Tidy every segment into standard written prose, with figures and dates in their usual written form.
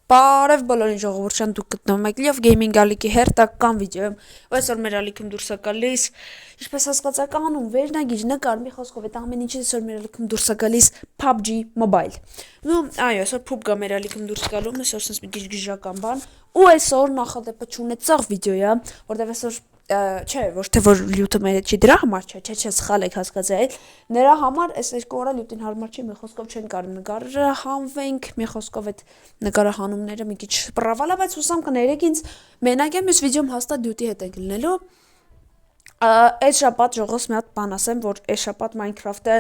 Բարև բոլորին ժողովուրդ դուք գտնվում եք Լիով Գեյմինգ ալիքի հերթական վիդեոյում, այսօր մեր ալիքում դուրս է գալիս, ինչպես հասկացաք անուն, վերնագիր, նկար, մի խոսքով այդ ամեն ինչից այսօր մեր ալիքում դուրս է գալիս PUBG Mobile։ Ну, այո, այսօր PUBG-ը մեր ալիքում դուրս գալու, այսօր sense մի քիչ գժական բան, ու այսօր նախադեպը չունեցող վիդեոյա, որտեղ այսօր չէ, ոչ թե որ լյութը մեր չի դրա համար չէ, սխալ եք հասկացել, նրա համար այս երկու օրը լյութին հարմար չի, մի խոսքով չեն կարող նկարը հանվենք, մի խոսքով այդ նկարահանումները մի քիչ պրավալա, բայց հուսամ կներեք ինձ մենակ եմ այս վիդեոում հաստատ լյութի հետ ենք լինելու։ Այս շաբաթ ժողովուրդ մի հատ բան ասեմ, որ այս շաբաթ Minecraft-ը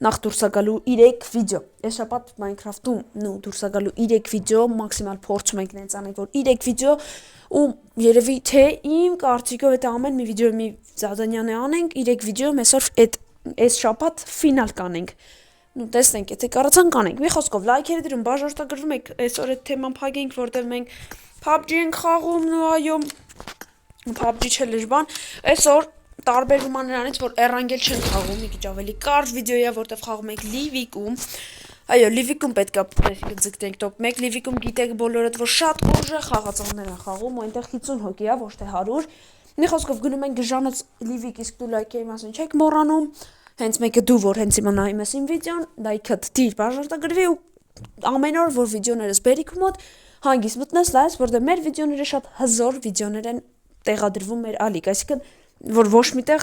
նախ դուրս է գալու 3 վիդեո։ Այս շաբաթ Minecraft-ում նո դուրս է գալու 3 վիդեո, մաքսիմալ փորձում ենք նենց անենք, որ 3 վիդեո ու երևի թե իմ կարծիքով այդ ամեն մի վիդեո մի զադանյանը անենք, 3 վիդեոյում այսօր այս շաբաթ ֆինալ կանենք։ Ну տեսնենք, եթե կարողանանք կանենք։ Մի խոսքով լայքերը դրում, բաժարտագրվում եք, այսօր այդ թեման փակենք, որտեղ մենք PUBG ենք խաղում, ու այո, PUBG չէ լեժ բան։ Այսօր տարբերվում է նրանից, որ Erangel չեն խաղում, մի քիչ ավելի կարճ վիդեո է, որտեղ խաղում ենք Livic-ում։ Այո, Livic-ում պետք է ձգտենք top 1, Livic-ում գիտեք բոլորդ, որ շատ ուժեղ խաղացողներ են խաղում, ու այնտեղ 50 հոգի է, ոչ թե 100։ Մի խոսքով գնում ենք գժանոց Livic, իսկ դու լայքերի մասին չեք մոռանում։ Հենց մեկը դու, որ հենց հիմա նայում ես իմ վիդեոն, լայքդ դիր, բաժարտագրվի ու ամեն օր, որ վիդեոներս բերիք մոտ, հանգիստ մտնես լայես, որտեղ մեր վիդեոները շատ հզոր վիդեոներ են տեղադրվում մեր ալիք, այսինքն որ ոչ միտեղ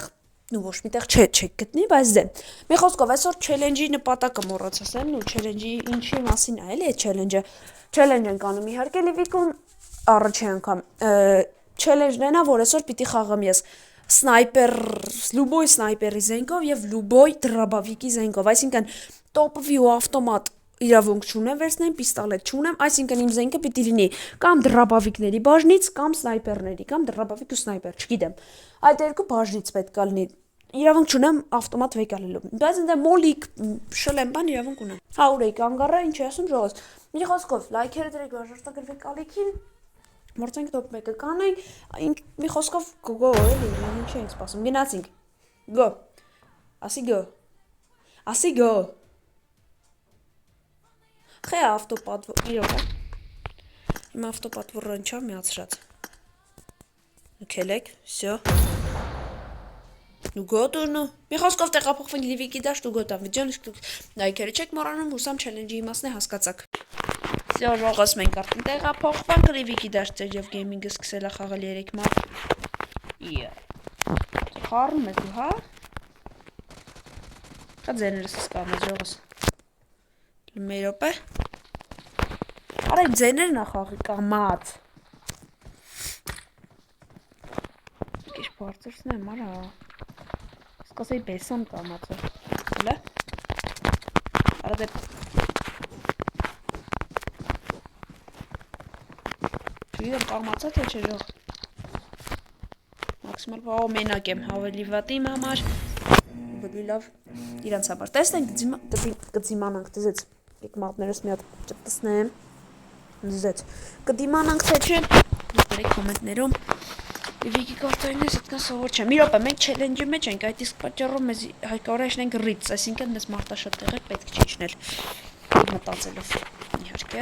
չեք գտնի, բայց դե։ Մի խոսքով այսօր challenge-ի նպատակը մոռաց ասեմ, ու challenge-ի ինչի մասին է, էլի է challenge-ը։ Challenge ենք անում իհարկե Livic-ում առաջին անգամ։ Challenge-ն է, որ այսօր պիտի խաղամ ես Լուբոյ սնայպերի զենքով եւ Լուբոյ դրաբավիկի զենքով, այսինքն տոպվի ու ավտոմատ իրավունք չունեմ վերցնեմ, պիստոլետ չունեմ, այսինքն իմ զենքը պիտի լինի կամ դրաբավիկների բաժնից, կամ սնայպերների, կամ դրաբավիկ ու սնայպեր, չգիտեմ։ Այդ երկու բաժնից պետք է լինի։ Իրավունք չունեմ ավտոմատ վեկալելու։ Բայց ընդ մոլիկ շլեմ բան իրավունք ունեմ։ 100 էի կանգառը, ինչ ասում ժողովուրդ։ Մի խոսքով լայքերը դրեք, բաժարտագրվեք ալիքին։ Մորցենք top 1-ը կանենք, մի խոսքով գո, էլի, ինչ ենք սպասում։ Գնացինք։ Գո։ Ասի գո։ Խե ավտոպատվոր, իրոք է։ Իմ ավտոպատվորը ինչա միացրած։ Նքելեք, всё։ Ու գոտուրնու։ Մի խոսքով տեղափոխվենք Livic-ի դաշտ ու գոտա վիդեոն, իսկ դուք լայքերը չեք մոռանում, հուսամ challenge-ի իմաստն է հասկացաք։ Всё, ժողովուրդ մենք արդեն տեղափոխվանք Livic-ի դաշտ եւ գեյմինգը սկսել է խաղալ 3 մարդ։ Խառնում ես դու, հա։ Շատ ձեներս սկամ ես ժողովուրդ։ Մի րոպե։ Արա ձեներն է խաղի կամած։ Քիչ բարձրացնեմ, արա։ Սկսեի բեսամ կամածը։ Հələ։ Արա դե Չգիտեմ կամացա թե չէ ժող։ Մաքսիմալ բաղով մենակ եմ, ավելի վատ իմ համար։ Ավելի լավ իրանց համար։ Տեսնենք կդիմանանք դզեց։ Եկ մատներս մի հատ ճտտսնեմ։ Դզեց։ Կդիմանանք թե չէ։ Դրեք կոմենտներում։ Livic-ի կարտայինս այդքան սովոր չէ։ Մի րոպե, մենք challenge-ի մեջ ենք, այդ իսկ պատճառով մեզ կարող է իջնենք ռիծ, այսինքն դες մարտաշատ տեղեր պետք չի իջնել։ Մտածելով իհարկե։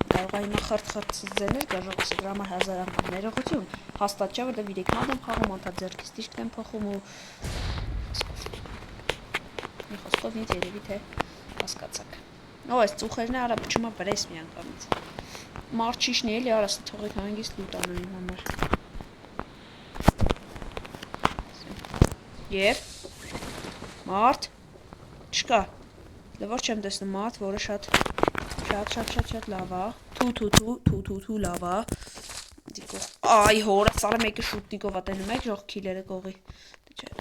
Կարող է հիմա խրտ-խրտ ձեներ գա ժողովուրդ, դրա համար 1000 անգամ ներողություն։ Հաստատ չէ, որտեղ 3 մատ եմ խաղում, անդադ ձեռքից դիշտ եմ փոխում ու մի խոսքով ինձ երևի թե հասկացաք։ Ո այս ծուխերն է արա փչումա բրես մի անգամից։ Մարչիշն էլի արա թողեք հանգիստ լուտ անեն իմ համար։ Եվ մարդ չկա։ Դե որ չեմ տեսնում մարդ, որը շատ լավ է։ Թու լավ է։ Դիկո։ Այ հորա, սարը մեկը շուտնիկով է տենում եք, ժող քիլերը կողի։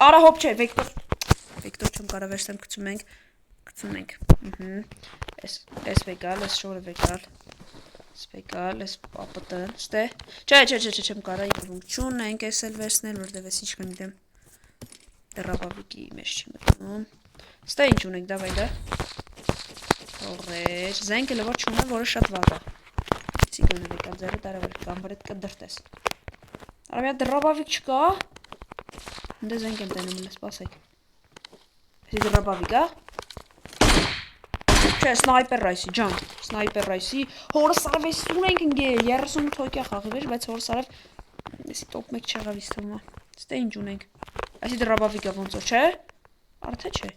Արա հոպ չէ, վեկտոր չեմ կարա վերցնեմ գցում ենք։ Էս վեկալ, էս շորը վեկալ։ Սպեկալ, էս պապտն, ստե։ Չէ, չեմ կարա իրավունք չունենք էս էլ վերցնել, որտև էս ինչ կնիտեմ։ Դրաբավիկի մեջ չի մտնում։ Ստե ինչ ունենք, դավայ դա։ Թողեր, զենքը լվոր չունեմ, որը շատ վատ է։ Սիգոնը վեկալ ձերը տարավեր, կամ վրետ կդրտես։ Արա մի հատ դրաբավիկ չկա։ Ընդ զենք եմ տենում, լես սպասեք։ Էսի դրաբավիկ է։ Չէ, սնայպեր ռայսի, ջան, սնայպեր ռայսի, հորս արև էս ունենք ընգել, 38 հոգյա խաղի վեր, բայց հորս արև, էսի տոպ մեկ չեղավ իզ թվում է, ստե ինչ ունենք, այսի դրաբավիկա ոնց որ, չէ, արդե չէ,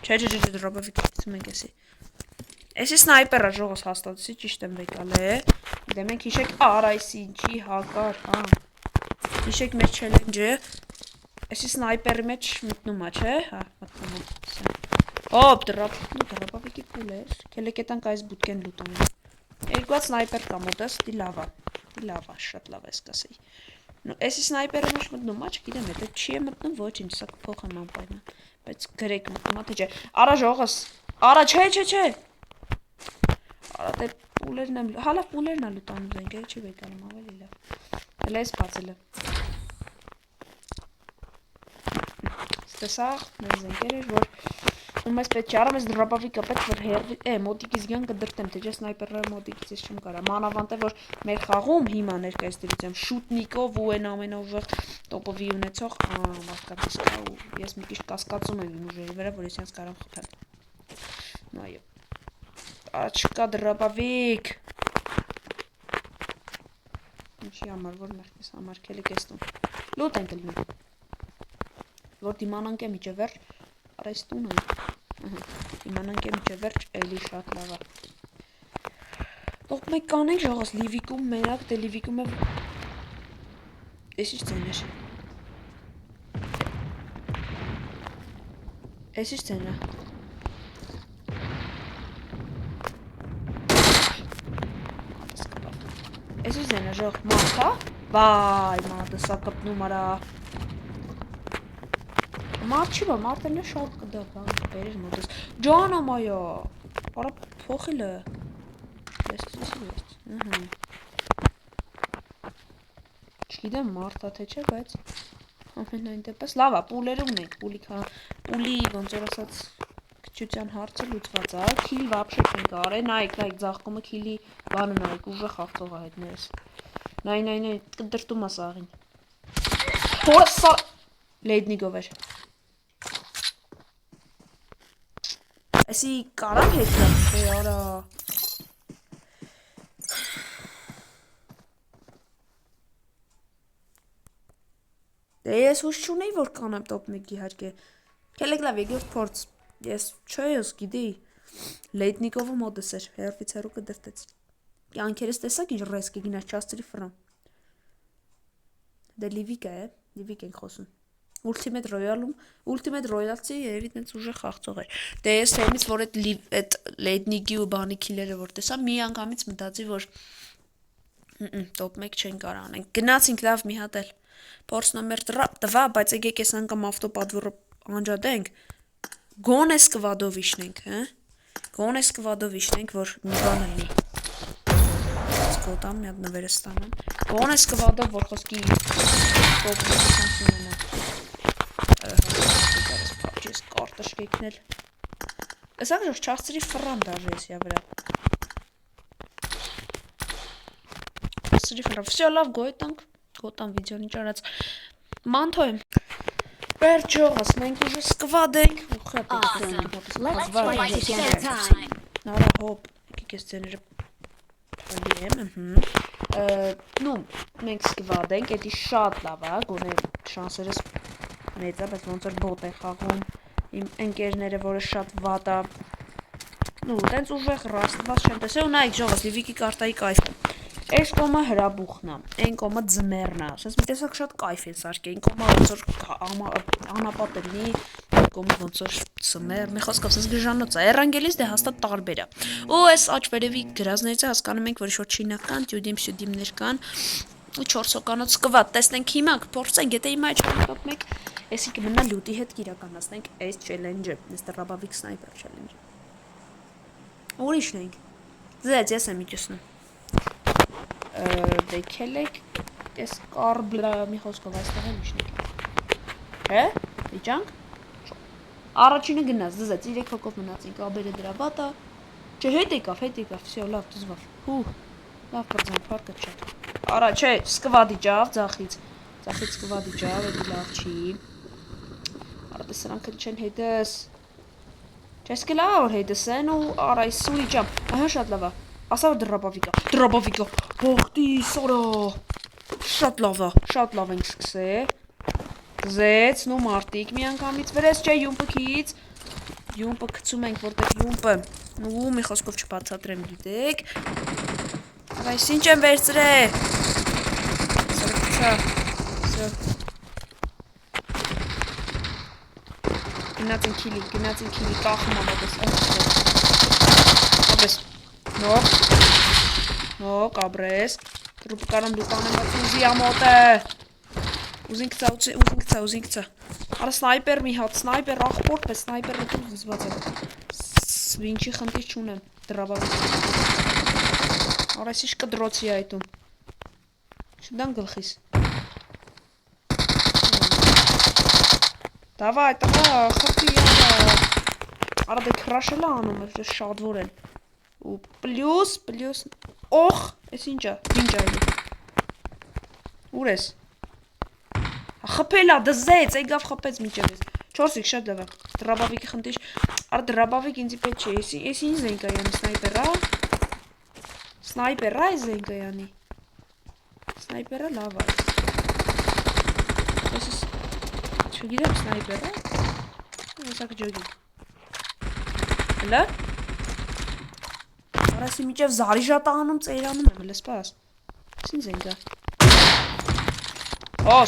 չէ, դրաբավիկա թվում ենք էսի, էսի սնայպերա ժողոս հաստատեցի, ճիշտ եմ վեկալ է, դե մենք հիշեք արայսի, ինչի հակար, հա, հիշեք մեր չելենջը, էսի սնայպերի մեջ մտնում է, չէ, հա, մտնում է, Հոպ, դրապավիկի պուլ էր, կելեք ետանք այս բուտկեն լուտանում, երկուած սնայպեր կա մոտս, դի լավա, շատ լավ ես կասեի, էսի սնայպերը մեջ մտնում, չգիտեմ, եթե չի է մտնում, ոչ ինչ, սա կփոխ եմ անպայման, բայց գրեք մտնում, թե չէ, արա ժողս, արա, չէ, արա, դե պուլերն եմ, հալավ պուլերն է լուտանում զենք, չի վեկանում, ավելի լավ, էլ ես բացել եմ, ստեսաղ, մեր զենքեր էր, որ Ում ես պետք չարամ ես դրապավիկը պետք որ հերվի, մոտիկից գյան կդրտեմ, թե չէ սնայպերը մոտիկից ես չեմ կարա, մանավանդ է որ մեր խաղում հիմա ներկայիս դրությամբ շուտնիկով ու են ամենաուժեղ տոպովի ունեցող մարդկանց կա ու ես մի քիչ կասկածում եմ իմ ուժերի վրա, որ ես ինձ կարամ խփել, այո, չկա դրապավիկ, ինչի համար, որ մեղքես համար կելի կեստում, լուտ են կլինում, որ դիմանանք է միջը վերջ, արայս տուն են, իմանանք է միջը վերջ, էլի շատ լավա, տող մեկ կանենք ժողոս, լիվիկում մենակ, դե լիվիկում է, ես ինչ ծեն էր, ես ինչ ծեն է, ես ինչ ծեն է ժող, մարդ հա, վայ մարդը սա կպնում արա, Մարդ չի բա, մարդերն է շատ կդա, բերեր մոտես, ջանամ այա, արա փոխիլը, չգիտեմ մարդա թե չէ, բայց ամենայն դեպս, լավա, պուլերը ունենք, պուլի ոնց որ ասած քչության հարցը լուծված է, քիլ վապշե չենք արել, նայք, ձաղկումը քիլի բանը նայք, ուժը խաղցող է հետներս, նայ, կդրտում է սաղին, հորը սա, լեյդնիգով էր, Էսի կարամ հետլա, թե արա Դե ես հուշ չունեի, որ կանեմ տոպ մեկի հարկե Կելեք լավ եկորդ փորձ Ես չէ ես գիտի Լեյտնիկովը մոդս էր Հերվից հերու կդրտեց Կյանքերս տեսակ ինչ ռես կգինաս չաստրի ֆրամ Դե լիվիկ է, լիվիկ ենք խոսում Ultimate Royal-ում, Ultimate Royal-ցի երևի տենց ուժեղ խաղցող էր։ Դե ես թեմից որ այդ Late-Nick-ի ու բանի քիլերը որ տեսա, մի անգամից մտածի որ top 1 չեն կարող անենք։ Գնացինք լավ մի հատ էլ։ Փորձ նոմեր տվա, բայց եկեք այս անգամ ավտոպատվորը անջատենք։ Գոնե սկվադով իշնենք, հա։ Գոնե սկվադով իշնենք, որ մի բան լինի։ Սկոտամ մի հատ նվերը ստանամ։ Գոնե սկվադով որ խոսքի top 1 շանս ունենա։ Ես կարտը շկեկնել Ասակ ժող չաստրի ֆրան դաժը ես յա վրա Աստրի ֆրան Վսյո լավ գոտամ վիդեոն ինչ արած Մանթո եմ Վերջ ժողս մենք ուժը սկվադ ենք Նարա հոպ Եկեք ես ձեները Պալի եմ Նու մենք սկվադ ենք Էդի շատ լավ է Գոնե շանսերս մեծ է, բայց ոնց որ բոտ է խաղում, իմ ընկերները, որը շատ վատ է, նու, տենց ուժեղ ռաստված չեմ տեսել, ու նայք ժողս, լիվիկի կարտայի կայֆ է, այս կոմը հրաբուխն է, այն կոմը ձմերն է, ասես մի տեսակ շատ կայֆ են սարքի, այն կոմը ոնց որ անապատ է լինի, այն կոմը ոնց որ սմեր, մի խոսքով ասես գժանոց է, էրանգելիս դե հաստատ տարբեր է, ու այս աչվերևի գրազներից հասկանում ենք, որ ինչ-որ չինական, տյուդիմներ կան, ու 4 հոկանոց սկվատ, տեսնենք հիմա, կփորձենք, եթե հիմա չորոք մեկ, եսի կմնա լուտի հետ կիրականացնենք այս չելենջը, այս դրաբավիկ սնայպեր չելենջը։ Ուրիշն ենք, ձեծ, ես եմ իջուսնում։ Դե կելեք, ես կարբլա մի խոսքով այստեղ եմ իշնենք։ Հե, իջանք։ Առաջինը գնաց, ձեծ, 3 հոգով մնացինք, աբերը դրա բատա, չէ, հետ եկավ, վսյո, լավ, դզվավ, լավ պրձանք, պարկը չատ։ Արա, չէ, սկվադի ճավ, ձախից սկվադի ճավ, էդի լավ չի։ Արա, տես սրանք չեն հետս։ Չես կլա որ հետսեն ու արա սուրի ջամ։ Ահա շատ լավ է։ Ասա որ դրաբավիկա։ Ողտի սորա։ Շատ լավ ենք սկսել։ Ձեց, նու մարտիկ միանգամից վրես չէ յումպը քից։ Յումպը գցում ենք որտեղ յումպը։ Նու մի խոսքով չբացատրեմ գիտեք։ Այս ինչ եմ վերցրել։ Սա։ Գնացին քիլի, կախում ամոպես։ Աբրես։ Նո, կաբրես։ Տրուպը կարամ դու կանեմ ուզի ամոտը։ Ուզին գցա։ Արա սնայպեր մի հատ, սնայպեր աղբոր պես, սնայպերը դու զզված է։ Վինչի խնդիր չունեմ, դրաբավիկ։ Արա ես իշ կդրոցի այդում։ Չդան գլխիս։ Դավայ, տղա, խրտի յարա։ Արա դե քրաշելա անում է, շադվոր են։ Ու պլյուս, օխ, ես ինչա, վինչ այլի։ Ուր ես։ Խպելա, դզեց, այգավ խպեց միջև ես։ 4x շատ լավ է, դրաբավիկի խնդիր, արա դրաբավիկ ինձի պետ չէ, ես ինչ զենկայանի, սնայպերա է զենկայանի, սնայպերա լավ է, ես չգիրեմ սնայպերա, եսակ ջոգի, հլա, արա եսի միջև զարի ժատանում ծեյրանում եմ, լես պաս, ես ինչ զենկա,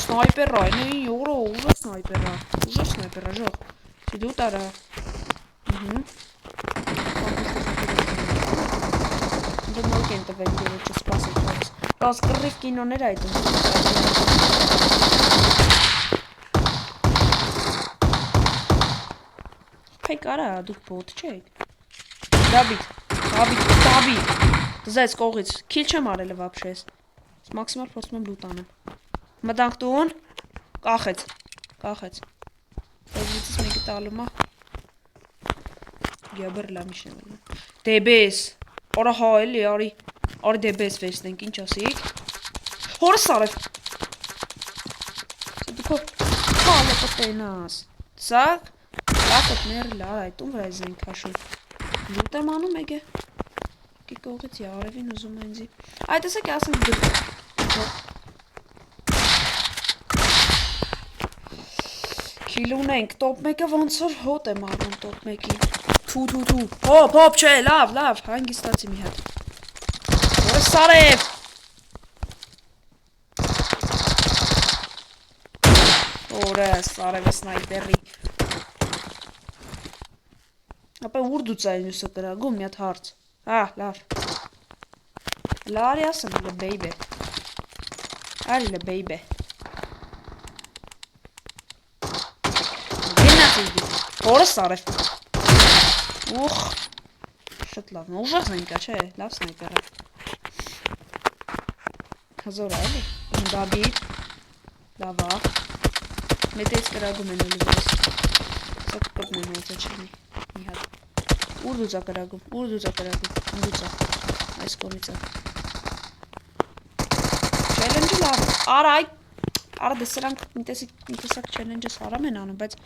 սնայպերա, նեի յորո, ուժը սնայպերա, ժող, չդու տարա, Դու մոք են տվել գերը չսպասել չորս, կաս կռիվ կինոներ այդում, Փեք արա, դուք բոտ չեք, Դաբիտ, դզայց կողից, քիլ չեմ արել վապշես, մաքսիմալ փոսում եմ լուտ անեմ, մտանք տուն, կախեց, Դեզվիցից մեկի տալում է, Գյաբր լամիշ եմ ելն, Դեբես, Արա հա էլի, արի դեբես վերցնենք, ինչ ասիք, Հորը սարև, Դուքով հալը պտենաս, Սակ, լակոտներ լար այդում վրա զենք հաշում, Լուտ եմ անում էգե, Կի կողից յարևին ուզում ենզի, այդ էսեք ասենք դուք, Քիլ ունենք, տոպ մեկը ոնց որ հոտ եմ անում տոպ մեկին, Թու, հոպ չէ, լավ, հանգիստացի մի հատ, Որը սարև, Որը սարև է սնայպերի, Ապա ուր դուց այն ուսը կրագում, մի հատ հարց, լավ, Լարի ասեմ, լը բեյբե, Որը սարև, Ուխ, շատ լավ, ուժեղ զենկա չէ, լավ սնայպերա, Հազորա էլի, Դաբիտ, լավա, Մետեից կրագում են էլի վրես, Սա կպրն են ոցա չլի, մի հատ, Ուր դուծա կրագում, դուծա, այս կողիցա, Չելենջը լավ, արա դե սրանք մի տեսակ չելենջը սարամ են անում, բայց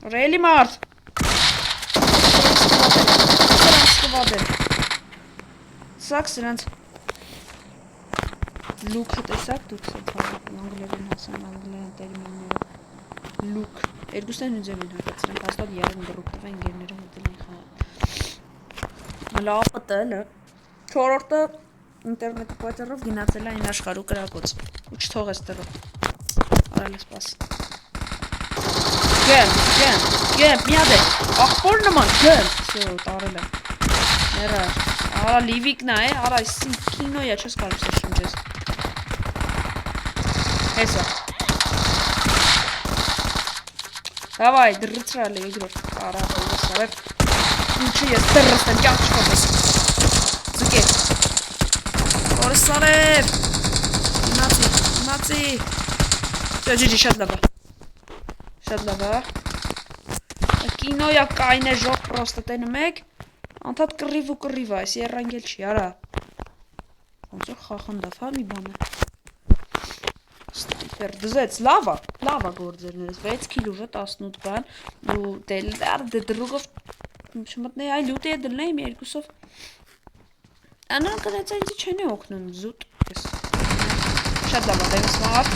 Ռելի մարդ, սրանց կվադել, սակ սրանց, լուքը տեսակ դուք սետ անգլերեն հասան, անգլերեն տերմինները, լուք, երկուսն են ձև են հատած, սրանք ասված եղին դրուկ տվեն գերները հետել են խաղ, լապը տելը, չորորդը ինտերնետի պատերով գինացել այն աշխարու կրակոց, ու չթող ես տրով, արալ ես պաս, Գեմ, միադ է, աղբոր նման, գեմ, սյո, տարել եմ, Ներա, արա լիվիկնա է, արա իսին կինոյա չես կարում սա շունջես, Հեսա, Դավայ, դրծրալ է իգրով, արա, սարև, ինչի ես դրրստ եմ, կյանք չկոպես, Ձուկե, Որը սարև, Իմացի, Ջի, շատ լավ է, Կինոյա կայն է ժող պրոստը տենը մեկ, Անթատ կռիվ ու կռիվ է, այս երանգել չի, արա, Ոնց որ խախնդավ, հա մի բան է, Ստայպ, Սնայպեր դզեց, լավա գործերներս, 6 kill ուժը 18 բան, ու դե դրուգով չմտնեի այլ ուտի է դլնեի մի երկուսով, անան կնեց այնձի չեն է օգնում, զուտ, շատ լավա, դեմս մարդ,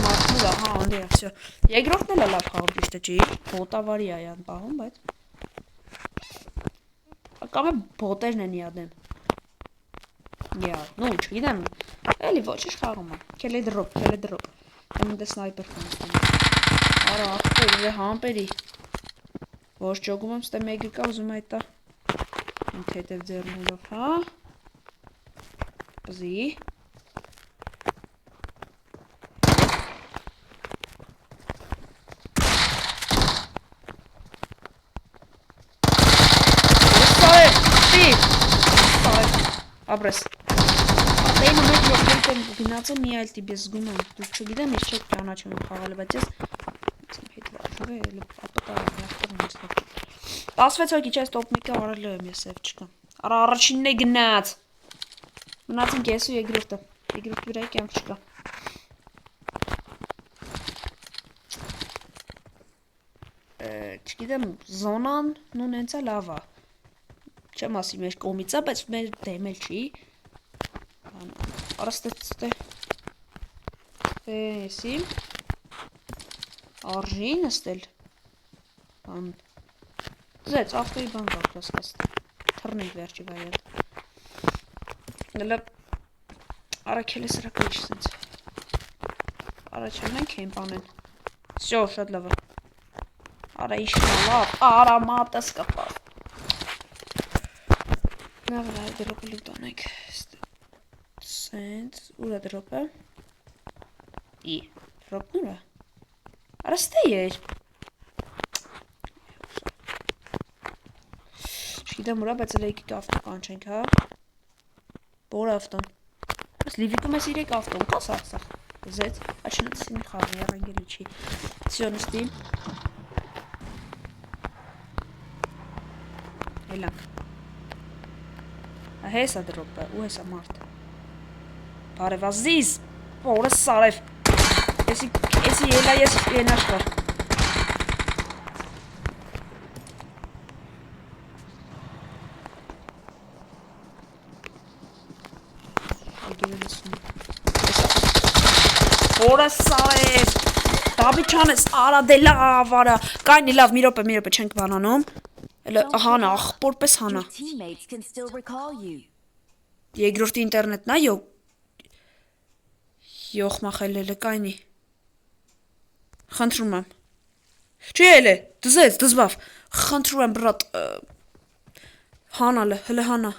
մարդնուր, ահա, անդեյա, վսյո, երկրորդն էլ է լավ խաղում ճիշտը չի, բոտավարի այան պահում, բայց, կամ է բոտերն են յադեմ, նու, չգիտեմ, էլի ոչիշ խաղում է, կել է դրոպ, եմ ինտե սնայպեր խնստում, արա, աղբեր, ուր է համպերի, ոչ ճոգում եմ, ստե մեգր կա ուզում այտա, ինք հետև ձերնուլով, հա, պզի, Ապրես, ապեին ու մեկ յոքերտ եմ գնաց է մի այլ տիպ ես զգում եմ, դուք չգիտեմ, ես չեք ճանաչում եմ խաղալը, բայց ես հետ վարժուր է, էլի ապտա աղտաղ եմ ստակ 16 հոգի չես տոպ միկը արել եմ ես եվ չկա, արա առաջինն է գնաց, մնացինք ես ու երկրորդը վրա կյանք չկա, չգիտեմ, զոնան նուն ենցա լավա, չեմ ասի մեր կոմից է, բայց մեր դեմել չի, արա ստե, եսի, արժին աստել, ձեծ, աղտերի բան գաղրասկաց, թրնենք վերջի վայել, նլը, արա կել է սրակ էիչ սենց, արա չնենք են պանեն, սյո, շատ լավը, արա իշնա լավ, արա մատս կապավ, Լավ լավ դրոպը լուտանենք, սենց, ուր է դրոպը, դրոպն ուր է, արա ստե էր, չգիտեմ ուր է, բայց լեյքի կավտո կանչենք, հա, բոր ավտոն, ես լիվիկում ես իրեք ավտոն, կաս աղսախ, զեց, աչնաց սինի խաղի, առանգելի չի, սյոնստի, հելանք, Հեսա դրոպը, ու հեսա մարդ Բարև ազիզ, որը սարև Եսի ելա ես ենաշվար Որը սարև Դաբի չանես, արա դե լավ արա Կայնի լավ, մի րոպե չենք բանանում Հանա, աղբոր պես հանա Երկրորդի ինտերնետն է, Յոխ մախել էլը կայնի Խնդրում եմ Չի էլ է, դզեց, դզբավ Խնդրում եմ բրատ Հանալը, հլը հանա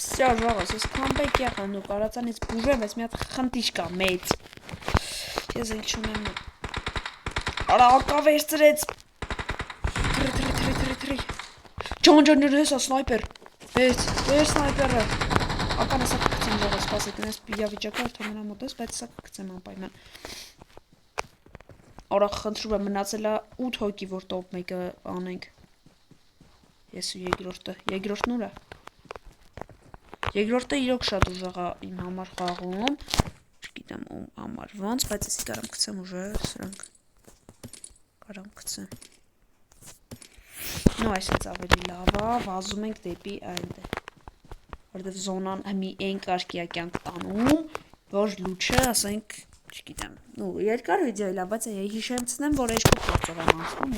Սյա ժաղս, ես կամպեկ եղան ու կարացանից բուժեմ, ես մի հատ խնդիշ կա, մեծ Ես էլ չունեմ Արա ակավ էրծրեց Թրի Ջան հեսա սնայպեր Ես սնայպերը Ական հեսա կկցեմ ժողը սպասեք Ես իրավիճակը արդյոմենա մոտ ես Բայց հեսա կկցեմ անպայման Արա խնդրում եմ մնացել է 8 հոգի որ տոպ մեկը անենք Ես ու երկրորդն ուր է Երկրորդը իրոք շատ ուժաղա իմ համար խաղում Չգիտեմ ում համար ոնց Բայց եսի կարամ կցեմ ուժը սրանք Կարամ կցեմ Նո այսպես ավելի լավա, վազում ենք դեպի այնտե Որտև զոնան մի են կարգիա կյանք տանում Որ լուչը, ասենք, չգիտեմ Երկար վիդեո լավ, բայց հիշեցնեմ, որ երկու փորձով եմ անցնում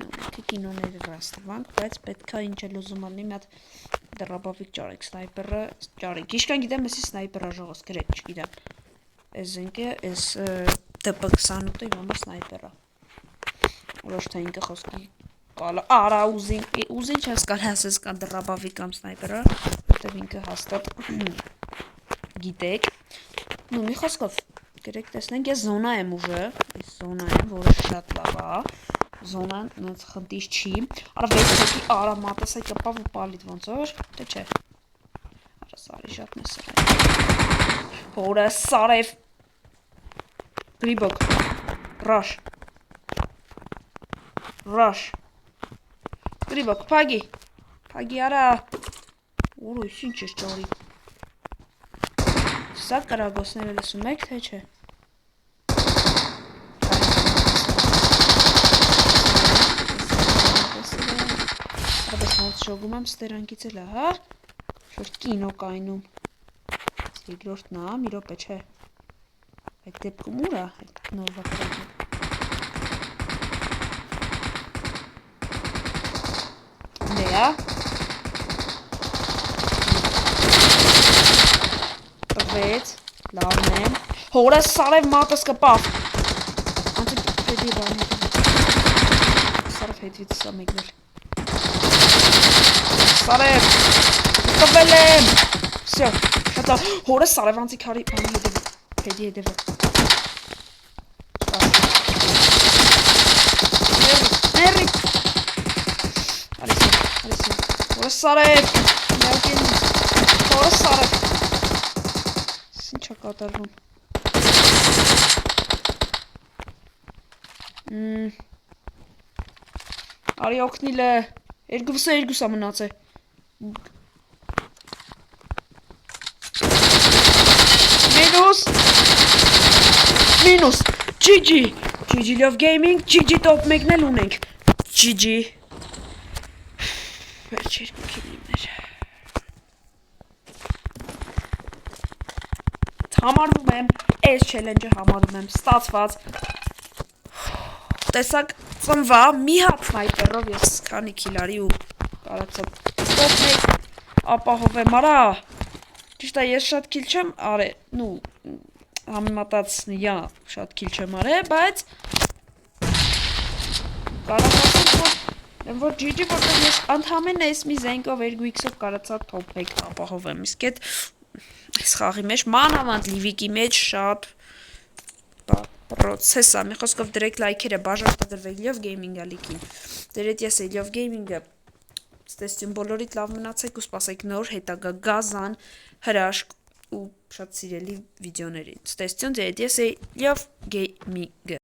Ինքը կինոները ռաստվանք, բայց պետքա ինչ էլ ուզում անի մի հատ դրաբավիկ ճարեք սնայպերը ճարեք Իշկան գիտեմ, եսի սնայպերա ժողոս գրետ, չգիտեմ Ես զենքը, ես դպ28-ի համար սնայպերա Ոչ թե ինքը խոսքի Արա ուզին չես կար հասես կան դրաբավի կամ սնայպերը որտև ինքը հաստատ գիտեք նու մի խոսքով գրեք տեսնենք ես զոնա եմ ուժը ես զոնա եմ որը շատ լավ է զոնան նենց խնդիր չի արա վեցոքի արա մատեսայ կպավ ու պալիտ ոնց որ թե չէ արա սարի շատ նեսր որը սարև գրիբոք ռաշ Գրիբոք, փագի արա Որույս ինչ ես ճարի Սա կրագոսները լսում եք, թե չէ։ Արբես մոտ շոգում եմ ստերանքից էլ, հա։ Շորտ կինո կայնում։ Երկրորդն է, մի րոպե չէ։ Այդ դեպքում ուր է այդ նորվա կրագը։ Դե է։ Տվեց, լավն եմ։ Հորը սարև մատս կպավ։ Անցեք հետի բանի։ Սարև հետվից սա մեկներ։ Սարև, տվել եմ։ Սյո, շատա, հորը սարև անցիկ հարի բանի հետևը, հետի հետևը։ Մերի։ Արիսի, հորը սարև, միակին, հորը սարև։ Ինչ է կատարվում։ Արի օգնիլ է, երկուսը մնաց է։ Մինուս, GG, GG Love Gaming, GG top 1-ն էլ ունենք, GG, վերջ երկու քիլիմներ, համարում եմ, այս չելենջը համարում եմ, ստացված, տեսակ ծնվա, մի հատ սնայպերով ես քանի քիլարի ու կարացա top 1 ապահովեմ, արա, ճիշտ է ես շատ քիլ չեմ արել, նու, համեմատած յա շատ քիլ չեմ արել, բայց կարող ասեմ, որ GG, որտեղ ես ընդհանրեն այս մի զենքով 2x-ով կարացա top 1 ապահովեմ, իսկ այդ այս խաղի մեջ, մանավանդ լիվիկի մեջ շատ պրոցես է, մի խոսքով դրեք լայքերը, բաժարտադրվեք Love Gaming-ը լիքին, դերետ ես է Love Gaming-ը, ստեսություն բոլորիդ լավ մնացեք ու սպասեք նոր հետագա գազան, հրաշք ու շատ սիրելի վիդեոներին, ստեսություն դերետ ես է Love Gaming-ը